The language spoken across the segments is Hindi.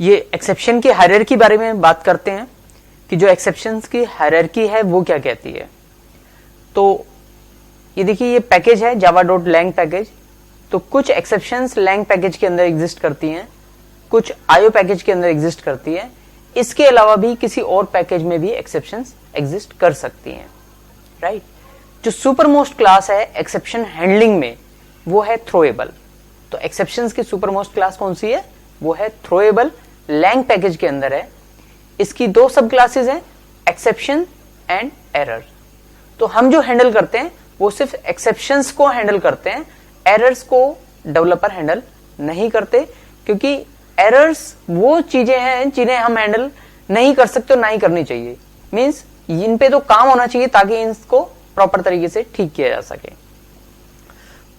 ये एक्सेप्शन की हायरार्की बारे में बात करते हैं कि जो एक्सेप्शंस की हायरार्की है वो क्या कहती है। तो ये देखिए, ये पैकेज है java.lang पैकेज। तो कुछ एक्सेप्शंस lang पैकेज के अंदर एग्जिस्ट करती हैं, कुछ IO पैकेज के अंदर एग्जिस्ट करती है। इसके अलावा भी किसी और पैकेज में भी एक्सेप्शंस एग्जिस्ट कर सकती हैं, राइट। जो सुपर मोस्ट क्लास है एक्सेप्शन हैंडलिंग में वो है थ्रोएबल। तो एक्सेप्शंस की सुपर मोस्ट क्लास कौन सी है? वो है थ्रोएबल, lang पैकेज के अंदर है। इसकी दो सब क्लासेस हैं, एक्सेप्शन एंड एरर। तो हम जो हैंडल करते हैं वो सिर्फ एक्सेप्शंस को हैंडल करते हैं, एरर्स को डेवलपर हैंडल नहीं करते, क्योंकि एरर्स वो चीजें हैं जिन्हें हम हैंडल नहीं कर सकते और ना ही करनी चाहिए। मींस इन पे तो काम होना चाहिए ताकि इनको प्रॉपर तरीके से ठीक किया जा सके।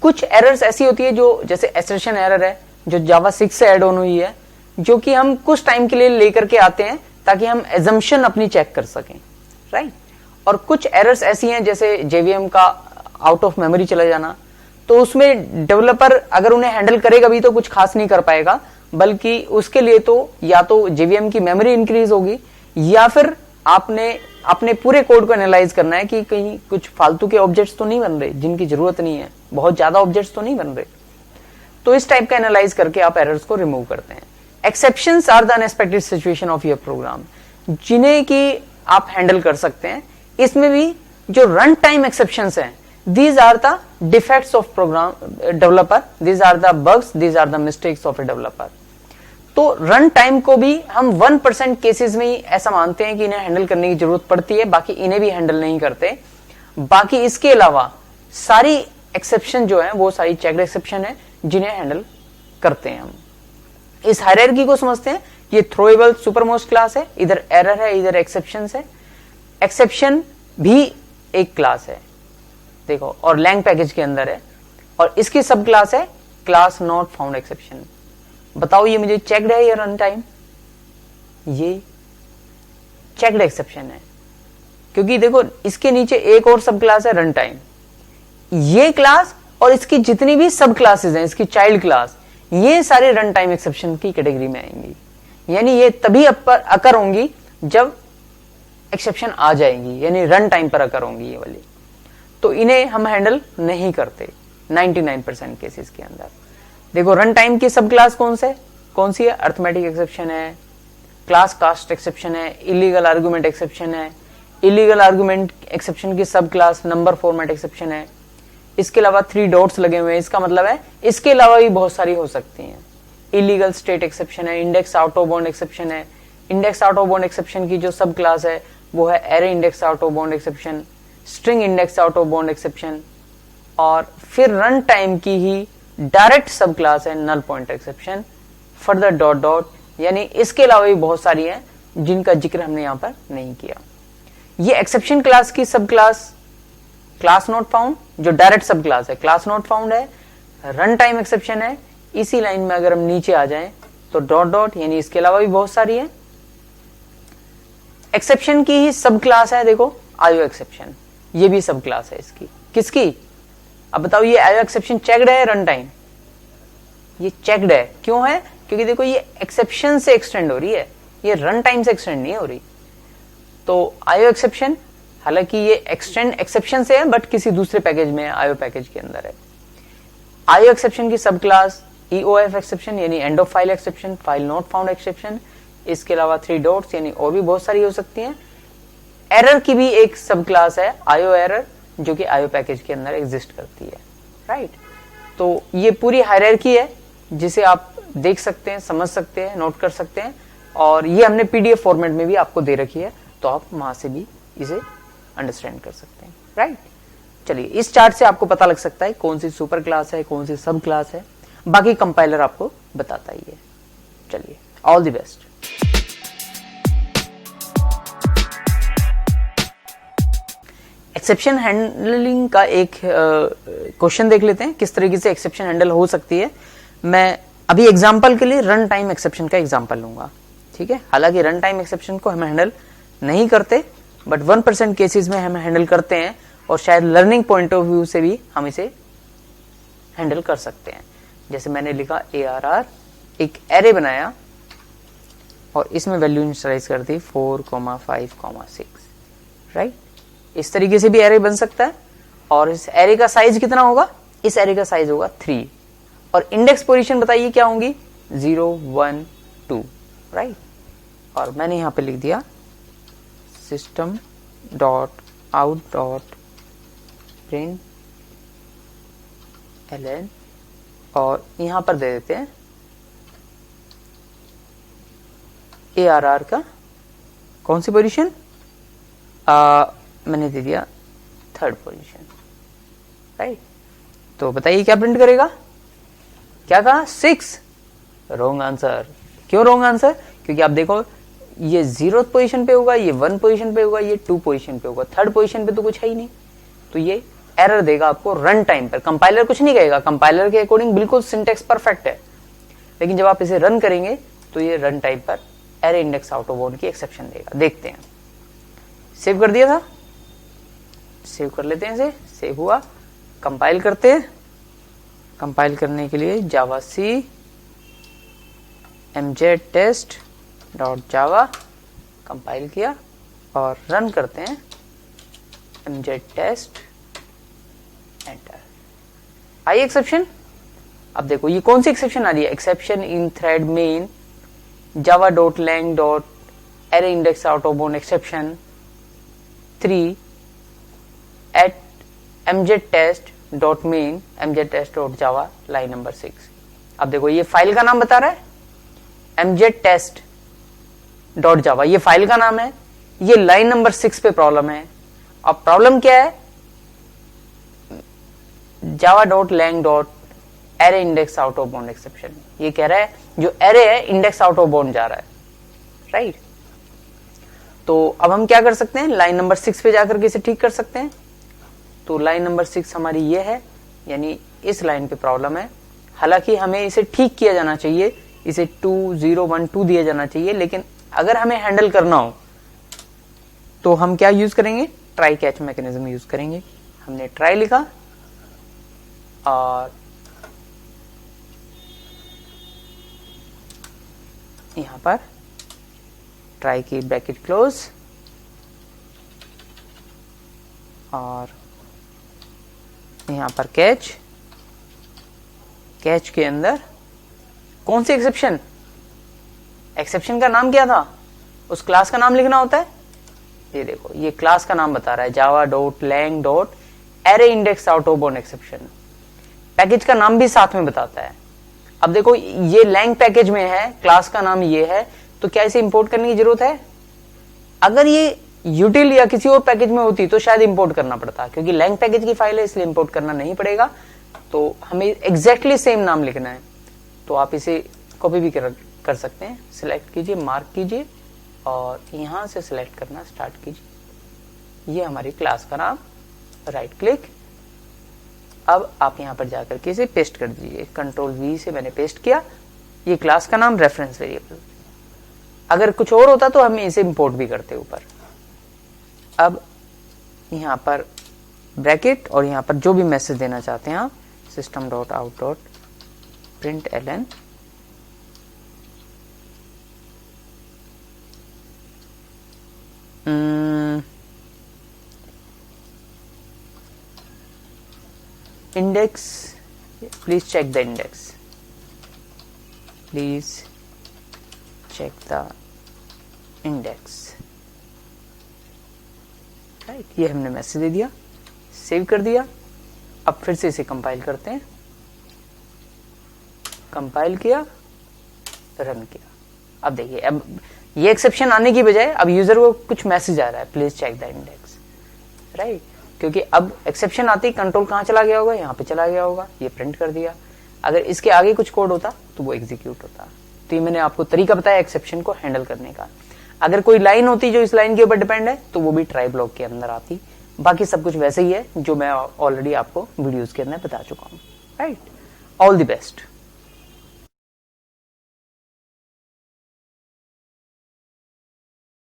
कुछ एरर्स ऐसी होती है जो जैसे एसर्शन एरर है, जो जावा 6 से ऐड ऑन हुई है, जो कि हम कुछ टाइम के लिए लेकर के आते हैं ताकि हम एजम्पशन अपनी चेक कर सकें, राइट। और कुछ एरर्स ऐसी हैं जैसे जेवीएम का आउट ऑफ मेमोरी चला जाना, तो उसमें डेवलपर अगर उन्हें हैंडल करेगा भी तो कुछ खास नहीं कर पाएगा, बल्कि उसके लिए तो या तो जेवीएम की मेमोरी इंक्रीज होगी या फिर आपने अपने पूरे कोड को एनालाइज करना है कि कहीं कुछ फालतू के ऑब्जेक्ट्स तो नहीं बन रहे जिनकी जरूरत नहीं है, बहुत ज्यादा ऑब्जेक्ट्स तो नहीं बन रहे। तो इस टाइप का एनालाइज करके आप एरर्स को रिमूव करते हैं। Exceptions are the unexpected situation of your program, जिन्हें कि आप हैंडल कर सकते हैं। इसमें भी जो रन टाइम एक्सेप्शंस हैं, these are the defects of program developer, these are the bugs, these are the mistakes of a developer। तो रन टाइम को भी हम 1% केसेस में ही ऐसा मानते हैं कि इन्हें हैंडल करने की जरूरत पड़ती है, बाकी इन्हें भी हैंडल नहीं करते। बाकी इसके अलावा सारी एक्सेप्शन जो है वो सारी चेक्ड एक्सेप्शन है जिन्हें हैंडल करते हैं हम। इस हायरार्की को समझते हैं। ये थ्रोएबल सुपरमोस्ट क्लास है, इधर एरर है, इधर एक्सेप्शन है। एक्सेप्शन भी एक क्लास है देखो, और lang पैकेज के अंदर है, और इसकी सब क्लास है क्लास नॉट फाउंड एक्सेप्शन। बताओ ये मुझे चेक्ड है या रन टाइम? ये चेक्ड एक्सेप्शन है, क्योंकि देखो इसके नीचे एक और सब क्लास है रन टाइम। ये क्लास और इसकी जितनी भी सब क्लासेस हैं, इसकी चाइल्ड क्लास, ये सारे रन टाइम एक्सेप्शन की कैटेगरी में आएंगी। यानी ये तभी अकर होंगी जब एक्सेप्शन आ जाएंगी, यानी रन टाइम पर अकर होंगी ये वाली। तो इन्हें हम हैंडल नहीं करते 99% केसेस के अंदर। देखो रन टाइम की सब क्लास कौन सी है? अर्थमेटिक एक्सेप्शन है, क्लास कास्ट एक्सेप्शन है, इलीगल आर्गुमेंट एक्सेप्शन है। इलीगल आर्गुमेंट एक्सेप्शन की सब क्लास नंबर फॉर्मेट एक्सेप्शन है। इसके अलावा 3 डॉट्स लगे हुए हैं, इसका मतलब है इसके अलावा भी बहुत सारी हो सकती हैं। इलीगल स्टेट एक्सेप्शन है, index out of bound exception है। Index out of bound exception की जो सब क्लास है वो है array index out of bound exception, string index out of bound exception, और फिर रन टाइम की ही डायरेक्ट सब क्लास है null pointer exception, further dot dot. यानी इसके अलावा भी बहुत सारी हैं जिनका जिक्र हमने यहां पर नहीं किया। ये एक्सेप्शन क्लास की सब क्लास क्लास नॉट फाउंड, जो डायरेक्ट सब क्लास है क्लास नॉट फाउंड है, रन टाइम एक्सेप्शन है। इसी लाइन में अगर हम नीचे आ जाएं तो डॉट डॉट, यानी इसके अलावा भी बहुत सारी है। एक्सेप्शन की ही सब क्लास है देखो आयो एक्सेप्शन, ये भी सब क्लास है इसकी। किसकी? अब बताओ ये आयो एक्सेप्शन चेक्ड है रन टाइम? ये चेक्ड है। क्यों है? क्योंकि देखो ये एक्सेप्शन से एक्सटेंड हो रही है, ये रन टाइम से एक्सटेंड नहीं हो रही। तो आयो एक्सेप्शन, हालांकि ये एक्सटेंड एक्सेप्शन से है बट किसी दूसरे पैकेज में है, आयो पैकेज के अंदर है। आयो एक्सेप्शन की सब क्लास EOF एक्सेप्शन यानी end of file exception, file not found exception. इसके अलावा 3 डॉट्स यानी और भी बहुत सारी हो सकती हैं। एरर की भी एक सब क्लास है आयो एरर, जो कि आयो पैकेज के अंदर एग्जिस्ट करती है, राइट। तो ये पूरी हायरार्की है जिसे आप देख सकते हैं, समझ सकते हैं, नोट कर सकते हैं, और ये हमने PDF फॉर्मेट में भी आपको दे रखी है, तो आप वहां से भी इसे अंडरस्टैंड कर सकते हैं, राइट। चलिए इस चार्ट से आपको पता लग सकता है कौन सी सुपर क्लास है, कौन सी सब क्लास है। बाकी कंपाइलर आपको बताता ही है। चलिए all the best. Exception handling का एक क्वेश्चन देख लेते हैं, किस तरीके से एक्सेप्शन हैंडल हो सकती है। मैं अभी एग्जांपल के लिए रन टाइम एक्सेप्शन का एग्जांपल लूंगा, ठीक है। हालांकि रन टाइम एक्सेप्शन को हम हैंडल नहीं करते, बट 1% केसेस में हम हैंडल करते हैं, और शायद लर्निंग पॉइंट ऑफ व्यू से भी हम इसे हैंडल कर सकते हैं। जैसे मैंने लिखा ARR, एक एरे बनाया, और इसमें वैल्यू इनिशियलाइज कर दी 4, 5, 6, राइट। इस तरीके से भी एरे बन सकता है। और इस एरे का साइज कितना होगा? इस एरे का साइज होगा 3 और इंडेक्स पोजीशन बताइए क्या होंगी? 0, 1, 2, राइट। और मैंने यहां पे लिख दिया system dot out dot print ln और यहां पर दे देते हैं ARR का कौन सी पोजीशन? मैंने दे दिया 3rd पोजीशन, राइट। तो बताइए क्या प्रिंट करेगा? क्या कहा? 6। Wrong answer. क्यों रॉन्ग आंसर? क्योंकि आप देखो ये 0th पोजीशन पे होगा, ये 1 पोजीशन पे होगा, ये 2 पोजीशन पे होगा, 3rd पोजीशन पे तो कुछ है ही नहीं। तो ये एरर देगा आपको रन टाइम पर। कंपाइलर कुछ नहीं कहेगा, कंपाइलर के अकॉर्डिंग बिल्कुल सिंटेक्स परफेक्ट है, लेकिन जब आप इसे रन करेंगे तो ये रन टाइम पर array index out of bound की एक्सेप्शन देगा। देखते हैं। सेव कर दिया था, सेव कर लेते हैं इसे। सेव हुआ, कंपाइल करते हैं। कंपाइल करने के लिए जावाc mjtest.java कंपाइल किया और रन करते हैं mjtest, एंटर। आई एक्सेप्शन? अब देखो ये कौन सी एक्सेप्शन आ रही है? Exception in thread main java.lang.array index out of bound exception 3 at mjtest.main mjtest.java line number 6। अब देखो ये फाइल का नाम बता रहा है mjtest.java, ये फाइल का नाम है, ये लाइन नंबर 6 पे प्रॉब्लम है। अब प्रॉब्लम क्या है? java.lang.array index out of bound exception। ये कह रहा है जो एरे है इंडेक्स आउट ऑफ बाउंड जा रहा है, राइट। तो अब हम क्या कर सकते हैं? लाइन नंबर 6 पे जाकर के इसे ठीक कर सकते हैं। तो लाइन नंबर 6 हमारी ये है, यानी इस लाइन पे प्रॉब्लम है। हालांकि हमें इसे ठीक किया जाना चाहिए, इसे 2, 0, 1, 2 दिया जाना चाहिए, लेकिन अगर हमें हैंडल करना हो तो हम क्या यूज करेंगे? ट्राई कैच मैकेनिज्म यूज करेंगे। हमने ट्राई लिखा और यहां पर ट्राई की ब्रैकेट क्लोज और यहां पर कैच। कैच के अंदर कौन सी एक्सेप्शन? एक्सेप्शन का नाम क्या था? उस क्लास का नाम लिखना होता है। ये देखो ये क्लास का नाम बता रहा है java.lang.array index out of bound exception। Package का नाम भी साथ में बताता है। अब देखो ये lang पैकेज में है, क्लास का नाम ये है, तो क्या इसे इंपोर्ट करने की जरूरत है? अगर ये यूटिल या किसी और पैकेज में होती तो शायद इंपोर्ट करना पड़ता, क्योंकि lang पैकेज की फाइल है इसलिए इंपोर्ट करना नहीं पड़ेगा। तो हमें एग्जैक्टली सेम नाम लिखना है, तो आप इसे कॉपी भी कर सकते हैं। सिलेक्ट कीजिए, मार्क कीजिए और यहां से सिलेक्ट करना स्टार्ट कीजिए। ये हमारी क्लास का नाम, राइट क्लिक। अब आप यहां पर जाकर के इसे पेस्ट कर दीजिए। Ctrl+V से मैंने पेस्ट किया। ये क्लास का नाम, रेफरेंस वेरिएबल। अगर कुछ और होता तो हम इसे इंपोर्ट भी करते ऊपर। अब यहां पर ब्रैकेट और यहां पर जो भी मैसेज देना चाहते हैं आप, system.out.println index, please check the index, please check the index, right. ये हमने मैसेज दे दिया, सेव कर दिया। अब फिर से इसे कंपाइल करते हैं। कंपाइल किया, रन किया। अब देखिए अब ये एक्सेप्शन आने की बजाय अब यूजर को कुछ मैसेज आ रहा है, please check the index, right. क्योंकि अब एक्सेप्शन आती कंट्रोल कहां चला गया होगा? यहाँ पे चला गया होगा। ये प्रिंट कर दिया। अगर इसके आगे कुछ कोड होता तो वो एग्जीक्यूट होता। तो ये मैंने आपको तरीका बताया एक्सेप्शन को हैंडल करने का। अगर कोई लाइन होती जो इस लाइन के ऊपर डिपेंड है तो वो भी ट्राई ब्लॉक के अंदर आती। बाकी सब कुछ वैसे ही है जो मैं ऑलरेडी आपको वीडियोस के अंदर बता चुका हूँ, राइट। All the best.